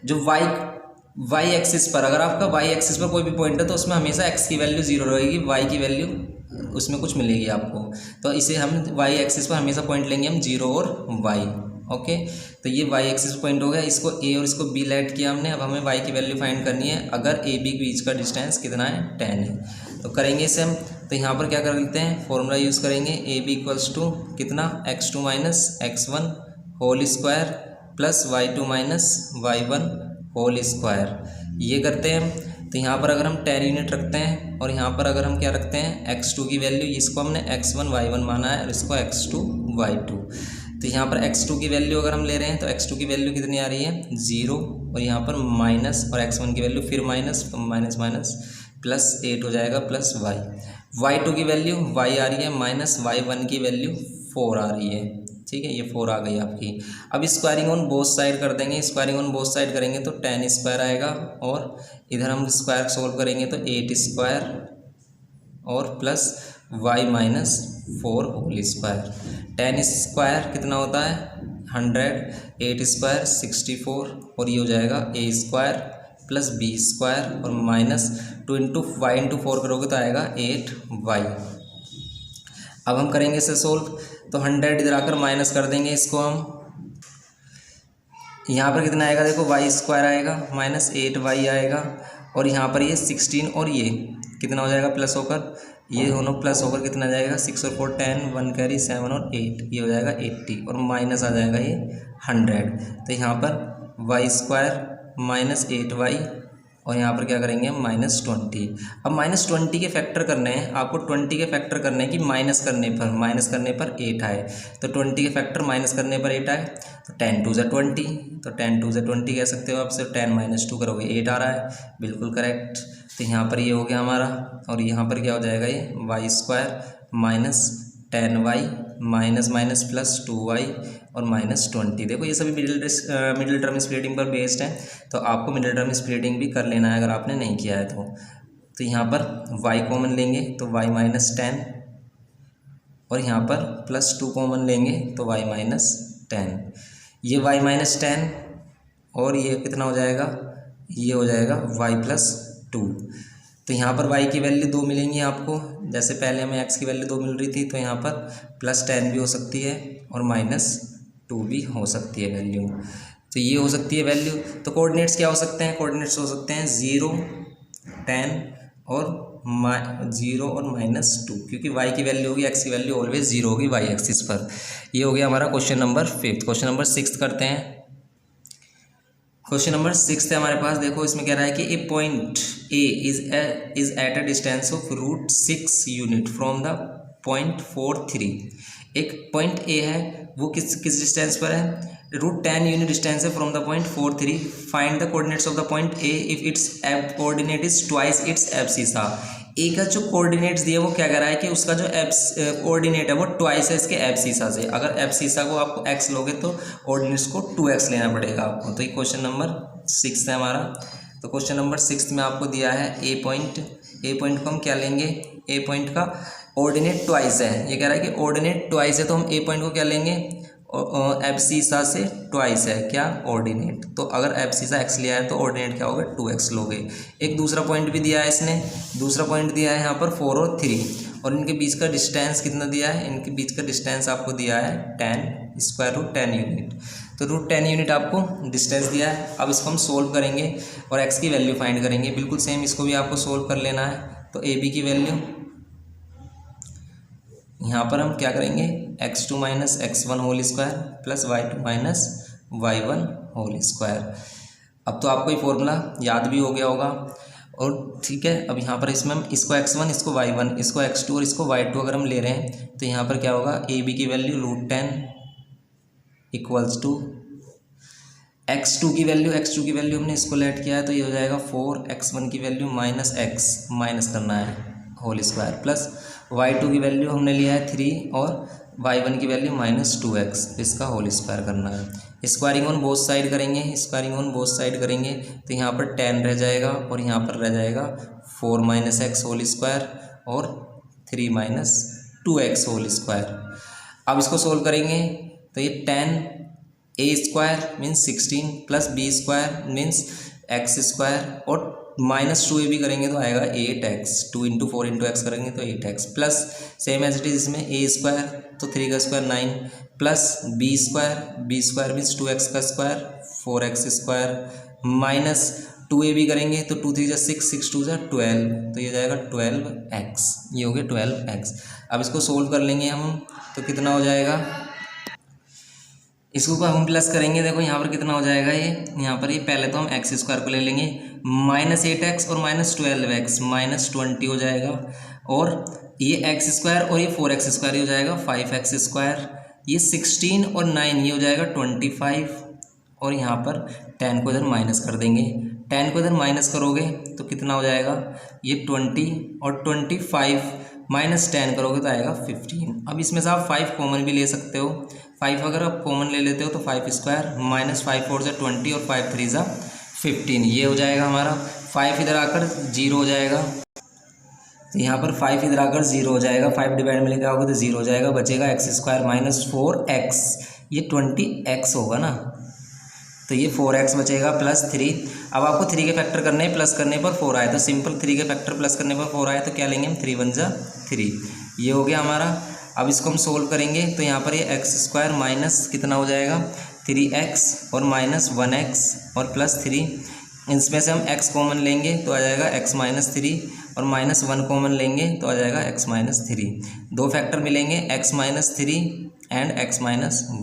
S1: जो वाई एक्सिस पर, अगर आपका वाई एक्सिस पर कोई भी पॉइंट है तो उसमें हमेशा एक्स की वैल्यू 0 रहेगी, वाई की वैल्यू उसमें कुछ मिलेगी आपको। तो इसे हम वाई एक्सिस पर हमेशा पॉइंट लेंगे हम 0 और वाई। ओके, तो ये वाई एक्सिस पॉइंट हो गया। इसको ए और इसको बी लेट किया हमने। अब हमें वाई की वैल्यू फाइंड करनी है अगर ए बी के बीच का डिस्टेंस कितना है, 10 है। तो करेंगे इसे हम। तो यहाँ पर क्या कर लेते हैं, फॉर्मूला यूज़ करेंगे। ए बी इक्वल्स टू कितना, x2 minus x1 whole square plus y2 minus y1 whole square. ये करते हैं हम। तो यहाँ पर अगर हम 10 यूनिट रखते हैं और यहाँ पर अगर हम क्या रखते हैं, x2 की वैल्यू, इसको हमने x1 y1 माना है और इसको x2 y2। तो यहाँ पर x2 की वैल्यू अगर हम ले रहे हैं तो x2 की वैल्यू कितनी आ रही है, 0, और यहाँ पर माइनस, और x1 की वैल्यू फिर माइनस, तो माइनस माइनस प्लस 8 हो जाएगा प्लस y। y2 की वैल्यू y आ रही है माइनस, y1 की वैल्यू 4 आ रही है। ठीक है, ये 4 आ गई आपकी। अब स्क्वायरिंग ऑन बोथ साइड कर देंगे। स्क्वायरिंग ऑन बोथ साइड करेंगे तो 10 स्क्वायर आएगा, और इधर हम स्क्वायर सोल्व करेंगे तो 8 स्क्वायर और plus y minus 4 whole square. 10 square कितना होता है, 100, 8 स्क्वायर 64, और ये हो जाएगा a square plus b square और माइनस 2 इंटू वाई इंटू 4 करोगे तो आएगा 8y। अब हम करेंगे इसे सोल्व। तो 100 इधर आकर माइनस कर देंगे इसको हम। यहाँ पर कितना आएगा, देखो y स्क्वायर आएगा माइनस 8y आएगा, और यहाँ पर ये 16 और ये कितना हो जाएगा प्लस होकर, ये दोनों प्लस होकर कितना जाएगा, 6 और 4 10, 1 कैरी 7 और 8, ये हो जाएगा 80, और माइनस आ जाएगा ये 100। तो यहाँ पर y स्क्वायर माइनस 8y, और यहाँ पर क्या करेंगे हम -20। अब -20 के फैक्टर करने हैं आपको, 20 के फैक्टर करने हैं कि माइनस करने पर 8 आए। तो 20 के फैक्टर माइनस करने पर 8 आए, तो 10 2 ज़ा 20, तो 10 2 ज़ा 20 कह सकते हो आप। सिर्फ 10 माइनस 2 करोगे 8 आ रहा है, बिल्कुल करेक्ट। तो यहाँ पर ये हो गया हमारा, और यहाँ पर क्या हो जाएगा, ये Y square minus 10y minus minus plus 2y और -20। देखो ये सभी मिडिल टर्म स्प्लिटिंग पर बेस्ड है, तो आपको मिडिल टर्म स्प्लिटिंग भी कर लेना है अगर आपने नहीं किया है तो यहाँ पर y कॉमन लेंगे तो y माइनस 10, और यहाँ पर प्लस 2 कॉमन लेंगे तो y माइनस 10। ये y माइनस 10 और ये कितना हो जाएगा, ये हो जाएगा y प्लस 2। तो यहाँ पर y की वैल्यू 2 मिलेंगी आपको, जैसे पहले हमें x की वैल्यू 2 मिल रही थी, तो यहाँ पर +10 भी हो सकती है और -2 भी हो सकती है वैल्यू। तो ये हो सकती है वैल्यू। तो कोऑर्डिनेट्स क्या हो सकते हैं, कोऑर्डिनेट्स हो सकते हैं 0 10 और 0 और -2, क्योंकि y की वैल्यू होगी, x की वैल्यू ऑलवेज 0 होगी y एक्सिस पर। ये हो गया हमारा क्वेश्चन नंबर 5। क्वेश्चन नंबर 6 करते हैं। क्वेश्चन नंबर 6 है हमारे पास। देखो इसमें कह रहा है कि a point A is at a distance of √6 unit from the point 4 3। एक पॉइंट ए है, वो किस डिस्टेंस पर है, √10 यूनिट डिस्टेंस है from the point 4 3। Find the coordinates of the point A if its coordinate is twice its abscissa. A का जो कोऑर्डिनेट्स दिए वो क्या कह रहा है कि उसका जो कोऑर्डिनेट है वो ट्वाइस है इसके एब्सिसा से। अगर एब्सिसा को आप x लोगे तो कोऑर्डिनेट्स को 2x लेना पड़ेगा आपको। तो ये क्वेश्चन नंबर 6 है हमारा। तो क्वेश्चन नंबर 6 में आपको दिया है ए पॉइंट को हम क्या लेंगे, ए पॉइंट का ऑर्डिनेट ट्वाइस है। ये कह रहा है कि ऑर्डिनेट ट्वाइस है, तो हम ए पॉइंट को क्या लेंगे, एब्सिसा से ट्वाइस है क्या ऑर्डिनेट। तो अगर एब्सिसा x लिया है तो ऑर्डिनेट क्या होगा, 2x लोगे। एक दूसरा पॉइंट भी दिया है इसने, दूसरा पॉइंट दिया है यहाँ पर 4 और 3, और इनके बीच का डिस्टेंस कितना दिया है, इनके बीच का डिस्टेंस आपको दिया है 10 √10 यूनिट। तो √10 यूनिट आपको डिस्टेंस दिया है। अब इसको हम सोल्व करेंगे और x की वैल्यू फाइंड करेंगे। बिल्कुल सेम इसको भी आपको सोल्व कर लेना है। तो ए बी की वैल्यू यहाँ पर हम क्या करेंगे, x2 minus x1 whole square plus y2 minus y1 whole square. अब तो आपको ये फॉर्मूला याद भी हो गया होगा, और ठीक है। अब यहाँ पर इसमें हम इसको x1 इसको y1 इसको x2 और इसको y2 अगर हम ले रहे हैं तो यहाँ पर क्या होगा, ए बी की वैल्यू √10 इक्वल्स टू x2 की वैल्यू हमने इसको लेट किया है, तो ये हो जाएगा 4, x1 की वैल्यू माइनस x माइनस करना है होल स्क्वायर, प्लस y2 की वैल्यू हमने लिया है 3 और y1 की वैल्यू -2x, इसका होल स्क्वायर करना है। स्क्वायरिंग ऑन बोथ साइड करेंगे, स्क्वायरिंग ऑन बोथ साइड करेंगे तो यहाँ पर 10 रह जाएगा और यहाँ पर रह जाएगा 4 - x होल स्क्वायर और 3 - 2x होल स्क्वायर। अब इसको सोल्व करेंगे तो ये 10a² means 16 plus b² means x² और -2a भी करेंगे तो आएगा 8x, 2 × 4 × x करेंगे तो 8x plus same as it is इसमें a² तो 3 का square 9 plus b² means 2x का स्क्वायर 4x² माइनस 2a भी करेंगे तो 2 × 3 = 6, 6 × 2 = 12 तो ये जाएगा 12x, ये हो गया 12x। अब इसको सोल्व कर लेंगे हम तो कितना हो जाएगा, इसको हम प्लस करेंगे। देखो यहाँ पर कितना हो जाएगा, ये यहाँ पर ये पहले तो हम x² को ले लेंगे -8x और -12x -20 हो जाएगा और ये x² और ये 4x² हो जाएगा 5x², ये 16 और 9 ये हो जाएगा 25 और यहाँ पर 10 को इधर माइनस कर देंगे। 10 को इधर माइनस करोगे तो कितना हो जाएगा, ये 20 और 25 -10 करोगे तो आएगा 15। अब इसमें से आप 5 कॉमन भी ले सकते हो, 5 अगर आप कॉमन ले लेते हो तो 5² -5 4 = 20 और 5 3 = 15, ये हो जाएगा हमारा। 5 इधर आकर 0 हो जाएगा तो यहाँ पर 5 इधर आकर 0 हो जाएगा, 5 डिवाइड में लेकर आओगे तो 0 हो जाएगा, बचेगा x² - 4x, ये 20x होगा ना, तो ये 4x बचेगा प्लस 3। अब आपको 3 के फैक्टर करने हैं, प्लस करने पर 4 आए तो सिंपल 3 के फैक्टर प्लस करने पर 4 आए तो क्या लेंगे हम, 3 × 1 = 3, ये हो गया हमारा। अब इसको हम सोल्व करेंगे तो यहाँ पर ये x² माइनस कितना हो जाएगा 3x और -1x और प्लस 3, इसमें से हम x कॉमन लेंगे तो आ जाएगा x - 3 और -1 कॉमन लेंगे तो आ जाएगा x - 3, दो फैक्टर मिलेंगे x - 3 एंड x -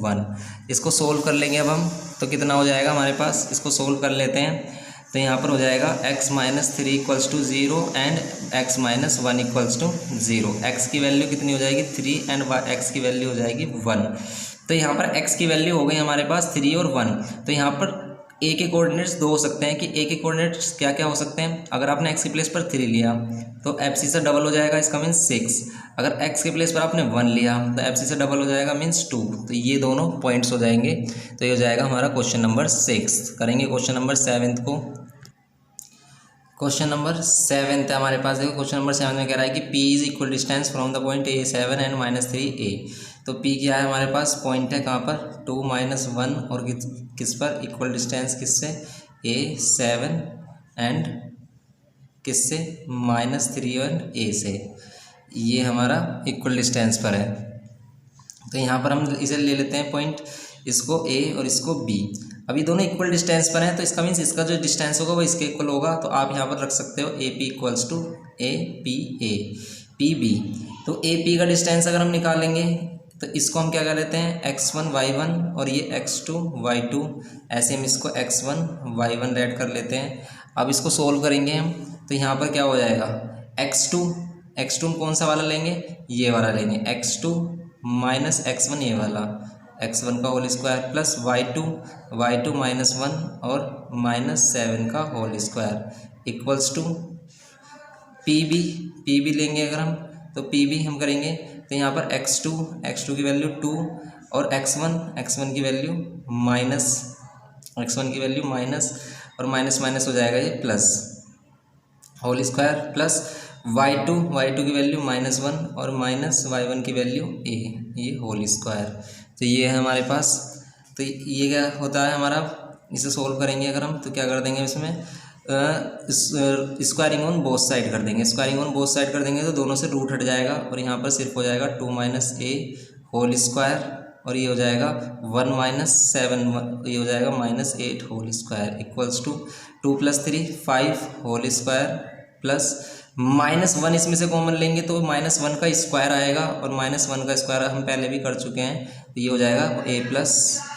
S1: 1। इसको सोल्व कर लेंगे अब हम तो कितना हो जाएगा हमारे पास, इसको सोल्व कर लेते हैं तो यहाँ पर हो जाएगा x - 3 = 0 एंड x - 1 = 0। x की वैल्यू कितनी हो जाएगी 3 एंड x की वैल्यू हो जाएगी 1। तो यहाँ पर x की वैल्यू हो गई हमारे पास 3 और 1। तो यहाँ पर a के कोऑर्डिनेट्स दो हो सकते हैं कि a के कोऑर्डिनेट्स क्या क्या हो सकते हैं। अगर आपने x की प्लेस पर 3 लिया तो FC से डबल हो जाएगा, इसका मीन्स 6। अगर x के प्लेस पर आपने 1 लिया तो FC से डबल हो जाएगा मीन्स 2। तो ये दोनों पॉइंट्स हो जाएंगे, तो ये हो जाएगा हमारा क्वेश्चन नंबर 6। करेंगे क्वेश्चन नंबर 7 को। क्वेश्चन नंबर 7 है हमारे पास। देखो क्वेश्चन नंबर 7 में कह रहा है कि P is equal distance from the point A7 and -3a। तो P क्या है हमारे पास, पॉइंट है कहाँ पर 2 - 1 और किस पर इक्वल डिस्टेंस किससे A7 एंड किससे -3 और A से, ये हमारा इक्वल डिस्टेंस पर है। तो यहाँ पर हम इसे ले लेते हैं पॉइंट, इसको A और इसको B। अब ये दोनों इक्वल डिस्टेंस पर हैं तो इसका मीन्स इसका जो डिस्टेंस होगा वो इसके इक्वल होगा। तो आप यहाँ पर रख सकते हो AP = APA PB। तो AP का डिस्टेंस अगर हम निकालेंगे तो इसको हम क्या कर लेते हैं x1 y1 और ये x2 y2, ऐसे हम इसको x1 y1 ऐड कर लेते हैं। अब इसको सोल्व करेंगे हम तो यहाँ पर क्या हो जाएगा x2 हम कौन सा वाला लेंगे, ये वाला लेंगे, x2 - x1 ये वाला, x1 का होल स्क्वायर प्लस y2 -1 और -7 का whole square equals to PB लेंगे अगर हम तो PB हम करेंगे तो यहाँ पर x2 की वैल्यू 2 और x1 की वैल्यू माइनस और माइनस हो जाएगा ये plus whole square plus y2 की वैल्यू -1 और -y1 की वैल्यू a, ये होल स्क्वायर। तो ये है हमारे पास। तो ये क्या होता है हमारा, इसे सोल्व करेंगे अगर हम तो क्या कर देंगे इसमें स्क्वायरिंग ऑन बोथ साइड कर देंगे। स्क्वायरिंग ऑन बोथ साइड कर देंगे तो दोनों से रूट हट जाएगा और यहाँ पर सिर्फ हो जाएगा 2 - a होल स्क्वायर और ये हो जाएगा 1 - 7 ये हो जाएगा -8 whole square equals to 2 + 3 5 whole square plus -1 इसमें से कॉमन लेंगे तो -1 का स्क्वायर आएगा और -1 का स्क्वायर हम पहले भी कर चुके हैं। तो ये हो जाएगा a+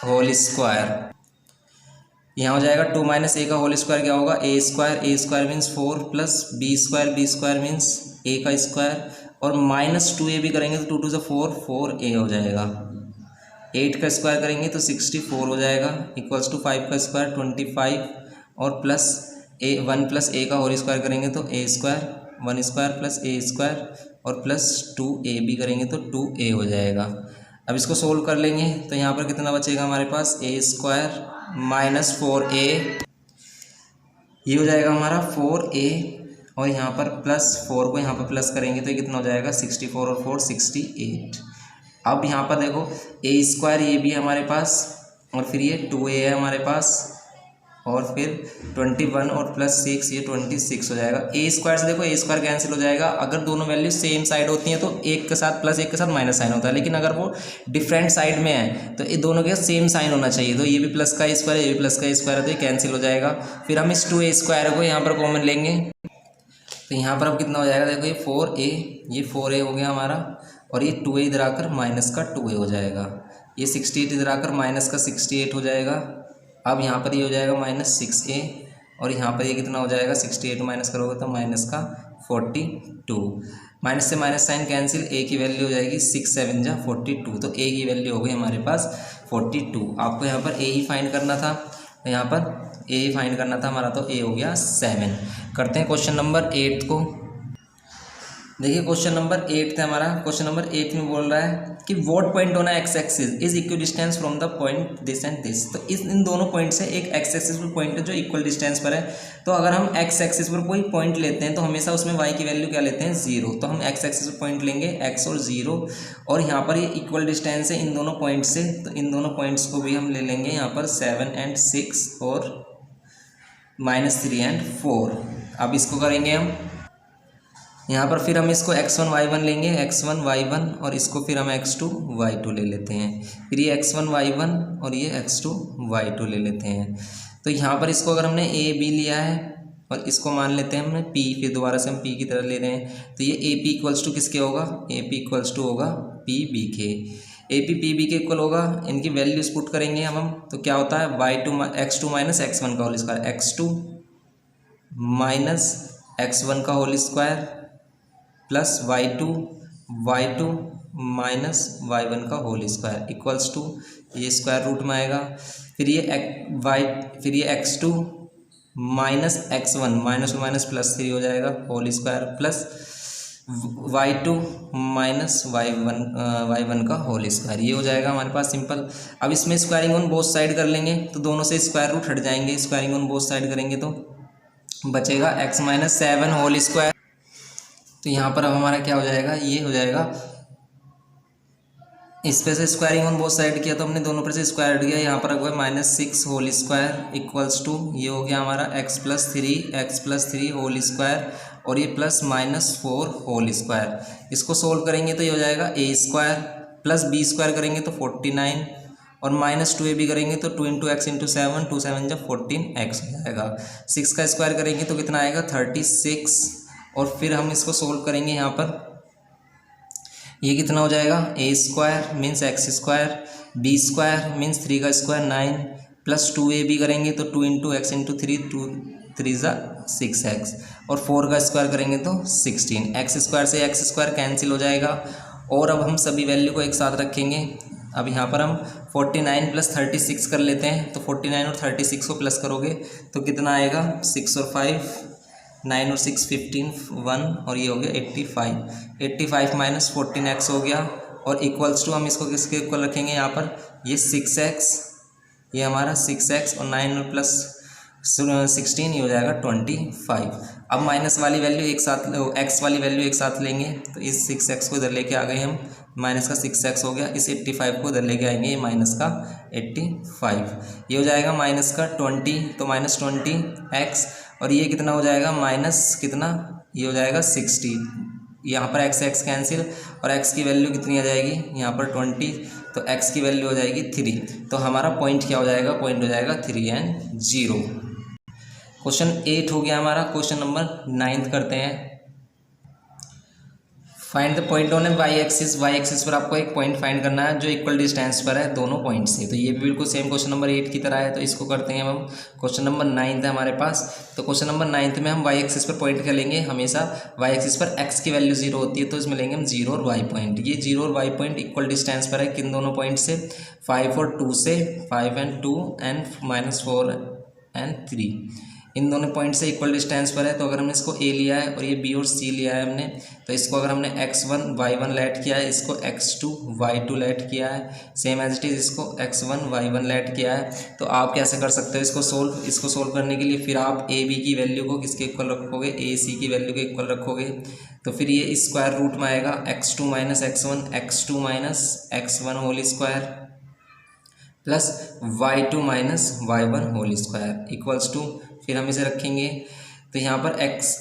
S1: होल स्क्वायर। यहाँ हो जाएगा 2 - a का होल स्क्वायर क्या होगा a² means 4 plus b² means a का स्क्वायर और -2a भी करेंगे तो 2 × 2 = 4a हो जाएगा। 8 का स्क्वायर करेंगे तो 64 हो जाएगा इक्वल्स टू 5 का स्क्वायर 25 और प्लस 1 + a का होल स्क्वायर करेंगे तो a² 1² + a² और प्लस 2a भी करेंगे तो 2a हो जाएगा। अब इसको सोल्व कर लेंगे तो यहाँ पर कितना बचेगा हमारे पास, ए स्क्वायर माइनस 4a, ये हो जाएगा हमारा 4a, और यहाँ पर प्लस 4 को यहाँ पर प्लस करेंगे तो ये कितना हो जाएगा 64 और 4 68। अब यहाँ पर देखो ए स्क्वायर ये भी है हमारे पास, और फिर ये 2a है हमारे पास, और फिर 21 और प्लस 6 ये 26 हो जाएगा। ए स्क्वायर से देखो ए स्क्वायर कैंसिल हो जाएगा, अगर दोनों वैल्यू सेम साइड होती हैं तो एक के साथ प्लस एक के साथ माइनस साइन होता है, लेकिन अगर वो डिफरेंट साइड में है तो ये दोनों के सेम साइन होना चाहिए। तो ये भी प्लस का स्क्वायर है, ये भी प्लस का स्क्वायर है, तो ये कैंसिल हो जाएगा। फिर हम इस 2a स्क्वायर को यहाँ पर कॉमन लेंगे तो यहाँ पर अब कितना हो जाएगा, देखो ये 4a, ये 4a हो गया हमारा, और ये 2a इधर आकर माइनस का 2a हो जाएगा, ये 68 इधर आकर माइनस का 68 हो जाएगा। अब यहाँ पर ये हो जाएगा माइनस 6a, और यहाँ पर ये कितना हो जाएगा 68 माइनस करोगे तो माइनस का 42, माइनस से माइनस साइन कैंसिल, a की वैल्यू हो जाएगी 6 7 जा 42, तो a की वैल्यू हो गई हमारे पास 42। आपको यहाँ पर a ही फाइंड करना था, तो यहाँ पर a ही फाइंड करना था हमारा, तो a हो गया 7। करते हैं क्वेश्चन नंबर 8 को। देखिए क्वेश्चन नंबर 8 है हमारा। क्वेश्चन नंबर 8 में बोल रहा है कि what point on x axis is equal distance from the point this and this. तो इन दोनों पॉइंट से एक एक्स एक्सिस पर पॉइंट है जो इक्वल डिस्टेंस पर है। तो अगर हम एक्स एक्सिस पर कोई पॉइंट लेते हैं तो हमेशा उसमें वाई की वैल्यू क्या लेते हैं, 0। तो हम एक्स एक्सिस पर पॉइंट लेंगे x और 0, और यहाँ पर ये इक्वल डिस्टेंस है इन दोनों पॉइंट से, तो इन दोनों पॉइंट्स को भी हम ले लेंगे यहाँ पर 7 और 6 और -3 और 4। अब इसको करेंगे हम यहाँ पर, फिर हम इसको x1 y1 लेंगे, x1 y1, और इसको फिर हम x2 y2 ले लेते हैं। फिर ये x1 y1 और ये x2 y2 ले लेते हैं। तो यहाँ पर इसको अगर हमने a b लिया है और इसको मान लेते हैं हमने p, फिर दोबारा से हम p की तरह ले रहे हैं, तो ये a p इक्वल्स टू किसके होगा, a p इक्वल्स टू होगा p b के, a p p b के इक्वल होगा। इनकी वैल्यूज पुट करेंगे हम तो क्या होता है x2 माइनस x1 का whole square, x2 minus x1 का whole square plus y2 minus y1 का होल स्क्वायर इक्वल्स टू, ये स्क्वायर रूट में आएगा। फिर ये x2 minus x1 minus plus 3 हो जाएगा whole square, plus y2 minus y1 का होल स्क्वायर, ये हो जाएगा हमारे पास सिंपल। अब इसमें स्क्वायरिंग ऑन बोथ साइड कर लेंगे तो दोनों से स्क्वायर रूट हट जाएंगे, स्क्वायरिंग ऑन बोथ साइड करेंगे तो बचेगा x माइनस 7 होल स्क्वायर। तो यहाँ पर अब हमारा क्या हो जाएगा, ये हो जाएगा, इस पे से स्क्वायरिंग ऑन बोथ साइड किया तो हमने दोनों पर से स्क्वायर हट गया, यहाँ पर हुआ -6 होल स्क्वायर इक्वल्स टू, ये हो गया हमारा x प्लस 3 होल स्क्वायर, और ये प्लस -4 होल स्क्वायर। इसको सोल्व करेंगे तो ये हो जाएगा a square plus b square करेंगे तो 49, और -2ab करेंगे तो 2 × x × 7, 2 7 जब 14x हो जाएगा। 6 का स्क्वायर करेंगे तो कितना आएगा 36, और फिर हम इसको सोल्व करेंगे यहाँ पर, ये कितना हो जाएगा, a square means x square, b square means 3 का स्क्वायर 9, प्लस 2ab करेंगे तो 2 × x × 3, 2 3 6x, और 4 का स्क्वायर करेंगे तो 16। x स्क्वायर से x स्क्वायर कैंसिल हो जाएगा, और अब हम सभी वैल्यू को एक साथ रखेंगे। अब यहाँ पर हम 49 प्लस 36 कर लेते हैं, तो 49 और 36 को प्लस करोगे तो कितना आएगा, 6 और 5 9 और 6 15 1, और ये हो गया 85 माइनस 14x हो गया, और इक्वल्स टू हम इसको किसके इक्वल रखेंगे यहाँ पर, ये 6x, ये हमारा 6x, और 9 और प्लस 16 ये हो जाएगा 25। अब माइनस वाली वैल्यू एक साथ, x वाली वैल्यू एक साथ लेंगे तो इस 6x को इधर लेके आ गए हम, माइनस का 6x हो गया, इस 85 को इधर लेके आएंगे, ये माइनस का 85, ये हो जाएगा माइनस का 20, तो -20x, और ये कितना हो जाएगा माइनस कितना, ये हो जाएगा 60, यहाँ पर x कैंसिल, और x की वैल्यू कितनी आ जाएगी यहाँ पर 20, तो x की वैल्यू हो जाएगी 3। तो हमारा पॉइंट क्या हो जाएगा, पॉइंट हो जाएगा 3 और 0। क्वेश्चन 8 हो गया हमारा। क्वेश्चन नंबर 9 करते हैं। Find the point on Y axis. Y axis पर आपको एक पॉइंट फाइंड करना है जो इक्वल डिस्टेंस पर है दोनों पॉइंट से। तो ये भी बिल्कुल सेम क्वेश्चन नंबर 8 की तरह है, तो इसको करते हैं हम। क्वेश्चन नंबर 9 है हमारे पास। तो क्वेश्चन नंबर 9 में हम वाई एक्सिस पर पॉइंट क्या लेंगे, हमेशा वाई एक्सिस पर एक्स की वैल्यू 0 होती है, तो इसमें लेंगे हम 0 और वाई पॉइंट। ये 0 और वाई पॉइंट इक्वल डिस्टेंस पर है किन दोनों पॉइंट से, 5 और 2 से, 5 और 2 एंड -4 और 3। इन दोनों पॉइंट से इक्वल डिस्टेंस पर है। तो अगर हमने इसको ए लिया है और ये बी और सी लिया है हमने, तो इसको अगर हमने x1 y1 लेट किया है, इसको x2 y2 लेट किया है, सेम एज इट इज़ इसको x1 y1 लेट किया है, तो आप कैसे कर सकते हो इसको सोल्व करने के लिए फिर आप ए बी की वैल्यू को किसके इक्वल रखोगे, ए सी की वैल्यू के इक्वल रखोगे। तो फिर ये स्क्वायर रूट में आएगा x2 minus x1 whole square plus y2 minus y1 whole square equals to, फिर हम इसे रखेंगे तो यहाँ पर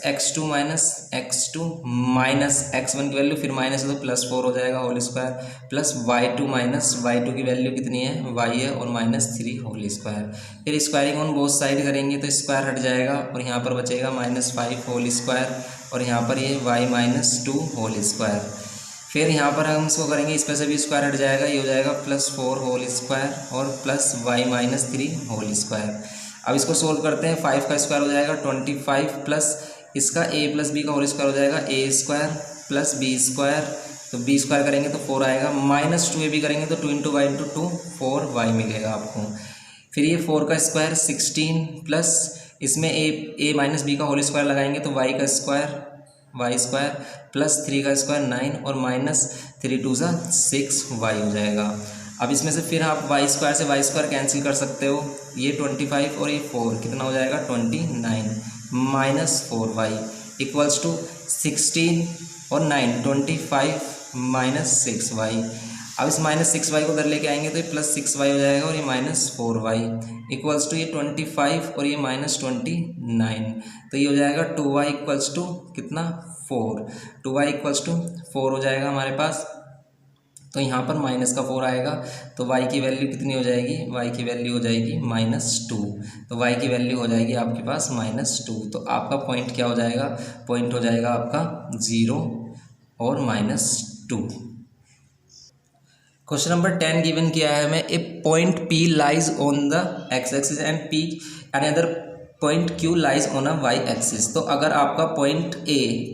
S1: x2 माइनस x1 की वैल्यू फिर माइनस है तो +4 हो जाएगा whole square plus y2 minus y2 की वैल्यू कितनी है, y है और -3 होल स्क्वायर। फिर स्क्वायरिंग ऑन बोथ साइड करेंगे तो स्क्वायर हट जाएगा और यहाँ पर बचेगा -5 होल स्क्वायर और यहाँ पर ये y -2 होल स्क्वायर। फिर यहाँ पर हम इसको करेंगे, इस पर से भी स्क्वायर हट जाएगा, ये हो जाएगा +4 होल स्क्वायर और प्लस y -3 होल स्क्वायर। अब इसको सोल्व करते हैं, 5 का स्क्वायर हो जाएगा 25 प्लस इसका a प्लस बी का होल स्क्वायर हो जाएगा a square plus B square, तो b स्क्वायर करेंगे तो 4 आएगा, -2ab करेंगे तो 2 × y × 2 4y मिलेगा आपको। फिर ये 4 का स्क्वायर 16 प्लस इसमें a माइनस बी का होल स्क्वायर लगाएंगे तो y स्क्वायर प्लस 3 का स्क्वायर 9 और -3 2 6y हो जाएगा। अब इसमें से फिर आप y स्क्वायर से y स्क्वायर कैंसिल कर सकते हो, ये 25 और ये 4 कितना हो जाएगा 29 -4y इक्वल्स टू 16 और 9 25 -6y। अब इस -6y को उधर लेके आएंगे तो ये +6y हो जाएगा और ये -4y इक्वल्स टू ये 25 और ये -29, तो ये हो जाएगा 2y इक्वल्स टू कितना 4, 2y इक्वल्स टू 4 हो जाएगा हमारे पास। तो यहाँ पर -4 आएगा तो y की वैल्यू कितनी हो जाएगी, y की वैल्यू हो जाएगी -2, तो y की वैल्यू हो जाएगी आपके पास -2। तो आपका पॉइंट क्या हो जाएगा, पॉइंट हो जाएगा आपका 0 और -2। क्वेश्चन नंबर 10 गिवन किया है हमें, a point P lies on the x axis and P another point Q lies on a y axis. तो अगर आपका पॉइंट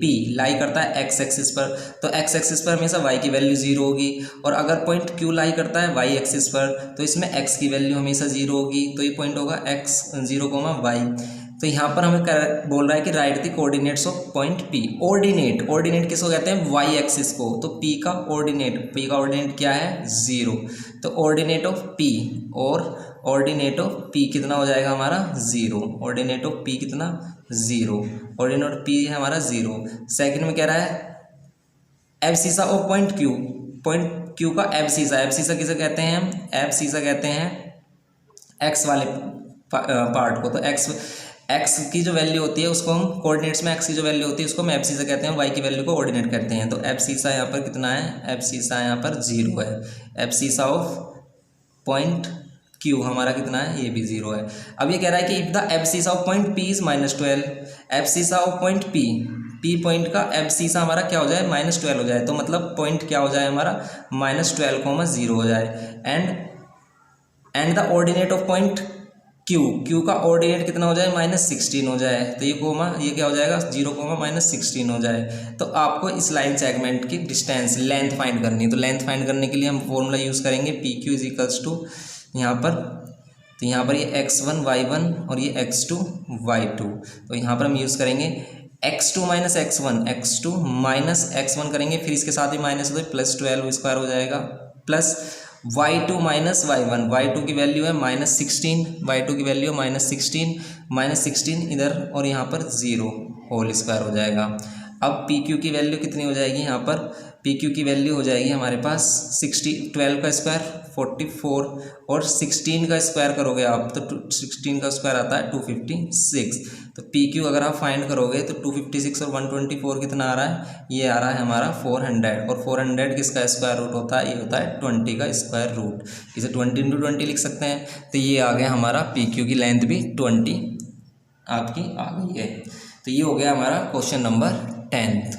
S1: P लाई करता है x एक्सिस पर, तो x एक्सिस पर हमेशा y की वैल्यू 0 होगी, और अगर पॉइंट Q लाई करता है y एक्सिस पर तो इसमें x की वैल्यू हमेशा 0 होगी, तो ये पॉइंट होगा x 0, y। तो यहाँ पर हमें बोल रहा है कि right the coordinates of point P। Ordinate किसको कहते हैं, y एक्सिस को, तो P का ऑर्डिनेट क्या है 0, तो ऑर्डिनेट ऑफ P और ऑर्डिनेट ऑफ P कितना हो जाएगा हमारा 0, ऑर्डिनेट ऑफ P कितना 0, ऑर्डिनेट ऑफ P है हमारा 0। सेकंड में कह रहा है एब्सिसा ऑफ पॉइंट Q का एब्सिसा किसे कहते हैं हम, एब्सिसा कहते हैं x वाले पार्ट को, तो x की जो वैल्यू होती है उसको हम कोऑर्डिनेट्स में, x की जो वैल्यू होती है उसको हम एब्सिसा कहते हैं, y की वैल्यू को ऑर्डिनेट करते हैं। तो एब्सिसा यहाँ पर कितना है, एब्सिसा यहाँ पर 0 है, एब्सिसा ऑफ पॉइंट Q हमारा कितना है, ये भी 0 है। अब ये कह रहा है कि if the abscissa of point P is -12, abscissa of point P point का एब्सिसा हमारा क्या हो जाए -12 हो जाए, तो मतलब पॉइंट क्या हो जाए हमारा -12, 0 हो जाए, and the ordinate of point Q का ऑर्डिनेट कितना हो जाए -16 हो जाए, तो ये क्या हो जाएगा 0, -16 हो जाए। तो आपको इस लाइन सेगमेंट की डिस्टेंस लेंथ फाइंड करनी है, तो लेंथ फाइंड करने के लिए हम फॉर्मूला यूज़ करेंगे PQ इज इक्वल्स टू यहाँ पर, तो यहाँ पर ये x1 y1 और ये x2 y2, तो यहाँ पर हम यूज़ करेंगे x2 माइनस x1 करेंगे, फिर इसके साथ ही माइनस हो तो +12 स्क्वायर हो जाएगा, plus y2 minus y1, y2 की वैल्यू है -16, y2 की वैल्यू है -16 इधर और यहाँ पर 0 होल स्क्वायर हो जाएगा। अब PQ की वैल्यू कितनी हो जाएगी, यहाँ पर PQ की वैल्यू हो जाएगी हमारे पास 12 का स्क्वायर 44 और 16 का स्क्वायर करोगे आप तो 16 का स्क्वायर आता है 256, तो PQ अगर आप फाइंड करोगे तो 256 और 124 कितना आ रहा है, ये आ रहा है हमारा 400, और 400 किसका स्क्वायर रूट होता है, ये होता है 20 का स्क्वायर रूट, इसे 20 × 20 लिख सकते हैं। तो ये आ गया हमारा PQ की लेंथ भी 20 आपकी आ गई है। तो ये हो गया हमारा क्वेश्चन नंबर 10।